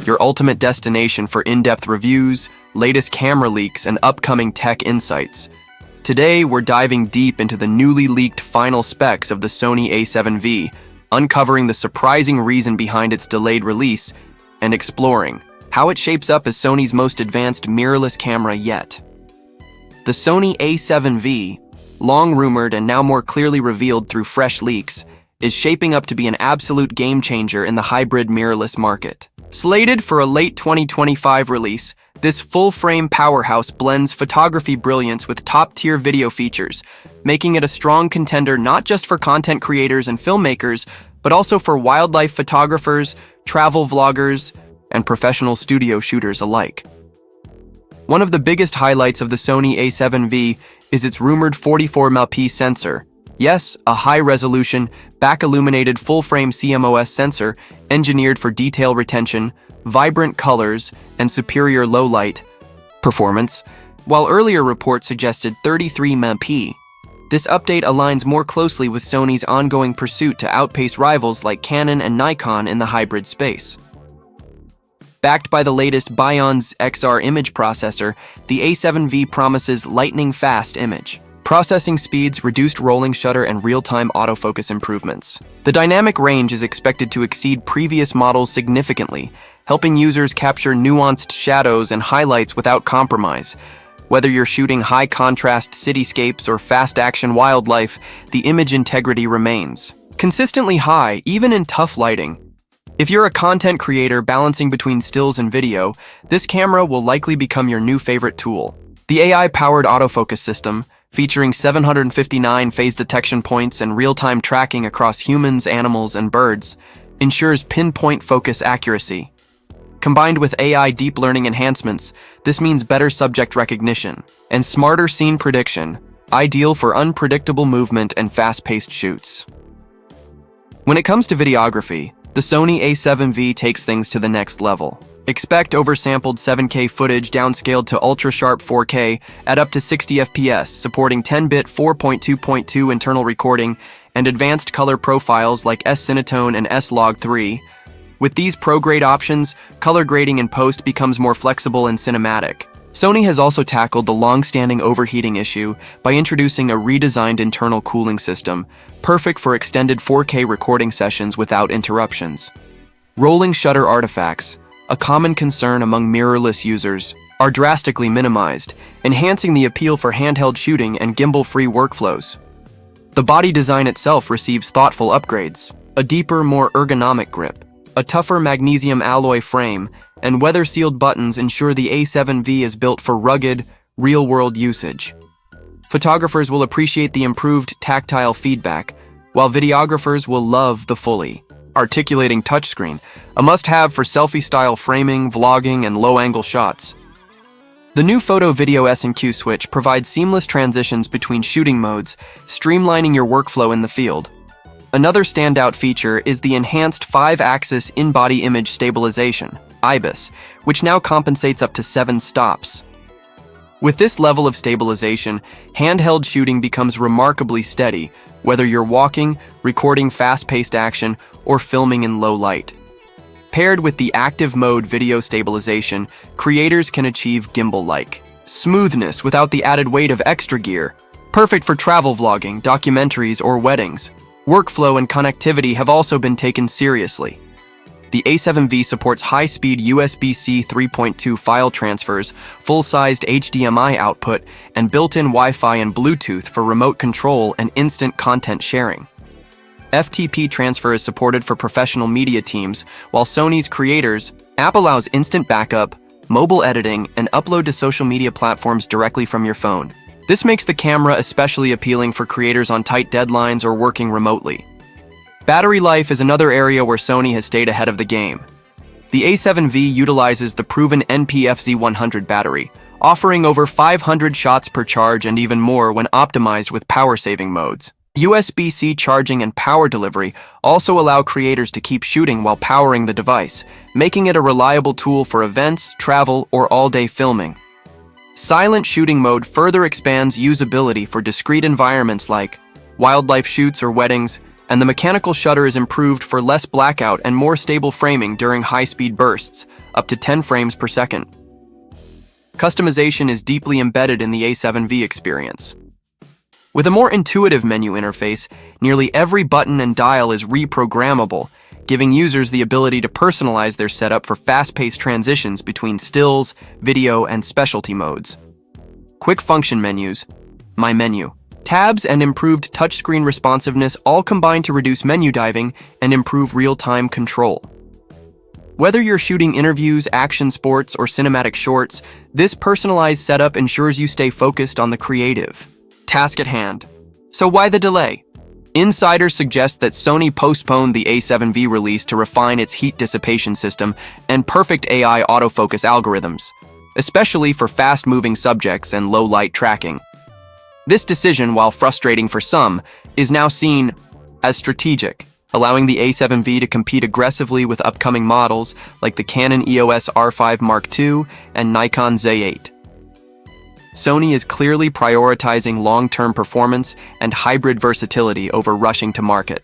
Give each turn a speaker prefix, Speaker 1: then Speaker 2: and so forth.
Speaker 1: your ultimate destination for in-depth reviews, latest camera leaks, and upcoming tech insights. Today, we're diving deep into the newly leaked final specs of the Sony A7V, uncovering the surprising reason behind its delayed release, and exploring how it shapes up as Sony's most advanced mirrorless camera yet. The Sony A7V, long rumored and now more clearly revealed through fresh leaks, is shaping up to be an absolute game-changer in the hybrid mirrorless market. Slated for a late 2025 release, this full-frame powerhouse blends photography brilliance with top-tier video features, making it a strong contender not just for content creators and filmmakers, but also for wildlife photographers, travel vloggers, and professional studio shooters alike. One of the biggest highlights of the Sony A7V is its rumored 44MP sensor. Yes, a high-resolution, back-illuminated full-frame CMOS sensor engineered for detail retention, vibrant colors, and superior low-light performance. While earlier reports suggested 33MP, this update aligns more closely with Sony's ongoing pursuit to outpace rivals like Canon and Nikon in the hybrid space. Backed by the latest BIONZ XR image processor, the A7V promises lightning-fast image processing speeds, reduced rolling shutter, and real-time autofocus improvements. The dynamic range is expected to exceed previous models significantly, helping users capture nuanced shadows and highlights without compromise. Whether you're shooting high-contrast cityscapes or fast-action wildlife, the image integrity remains consistently high, even in tough lighting. If you're a content creator balancing between stills and video, this camera will likely become your new favorite tool. The AI-powered autofocus system, featuring 759 phase detection points and real-time tracking across humans, animals, and birds, ensures pinpoint focus accuracy. Combined with AI deep learning enhancements, this means better subject recognition and smarter scene prediction, ideal for unpredictable movement and fast-paced shoots. When it comes to videography, the Sony A7V takes things to the next level. Expect oversampled 7K footage downscaled to ultra-sharp 4K at up to 60 FPS, supporting 10-bit 4.2.2 internal recording and advanced color profiles like S-Cinetone and S-Log3. With these pro-grade options, color grading in post becomes more flexible and cinematic. Sony has also tackled the long-standing overheating issue by introducing a redesigned internal cooling system, perfect for extended 4K recording sessions without interruptions. Rolling shutter artifacts, a common concern among mirrorless users, are drastically minimized, enhancing the appeal for handheld shooting and gimbal-free workflows. The body design itself receives thoughtful upgrades: a deeper, more ergonomic grip, a tougher magnesium alloy frame, and weather-sealed buttons ensure the A7V is built for rugged, real-world usage. Photographers will appreciate the improved tactile feedback, while videographers will love the fully articulating touchscreen, a must-have for selfie-style framing, vlogging, and low-angle shots. The new photo-video S&Q switch provides seamless transitions between shooting modes, streamlining your workflow in the field. Another standout feature is the enhanced 5-axis in-body image stabilization, IBIS, which now compensates up to 7 stops. With this level of stabilization, handheld shooting becomes remarkably steady, whether you're walking, recording fast-paced action, or filming in low light. Paired with the active mode video stabilization, creators can achieve gimbal-like smoothness without the added weight of extra gear, perfect for travel vlogging, documentaries, or weddings. Workflow and connectivity have also been taken seriously. The A7V supports high-speed USB-C 3.2 file transfers, full-sized HDMI output, and built-in Wi-Fi and Bluetooth for remote control and instant content sharing. FTP transfer is supported for professional media teams, while Sony's Creators app allows instant backup, mobile editing, and upload to social media platforms directly from your phone. This makes the camera especially appealing for creators on tight deadlines or working remotely. Battery life is another area where Sony has stayed ahead of the game. The A7V utilizes the proven NP-FZ100 battery, offering over 500 shots per charge and even more when optimized with power-saving modes. USB-C charging and power delivery also allow creators to keep shooting while powering the device, making it a reliable tool for events, travel, or all-day filming. Silent shooting mode further expands usability for discrete environments like wildlife shoots or weddings, and the mechanical shutter is improved for less blackout and more stable framing during high-speed bursts, up to 10 frames per second. Customization is deeply embedded in the A7V experience. With a more intuitive menu interface, nearly every button and dial is reprogrammable, giving users the ability to personalize their setup for fast-paced transitions between stills, video, and specialty modes. Quick function menus, My Menu, tabs, and improved touchscreen responsiveness all combine to reduce menu diving and improve real-time control. Whether you're shooting interviews, action sports, or cinematic shorts, this personalized setup ensures you stay focused on the creative task at hand. So why the delay? Insiders suggest that Sony postponed the A7V release to refine its heat dissipation system and perfect AI autofocus algorithms, especially for fast-moving subjects and low-light tracking. This decision, while frustrating for some, is now seen as strategic, allowing the A7V to compete aggressively with upcoming models like the Canon EOS R5 Mark II and Nikon Z8. Sony is clearly prioritizing long-term performance and hybrid versatility over rushing to market.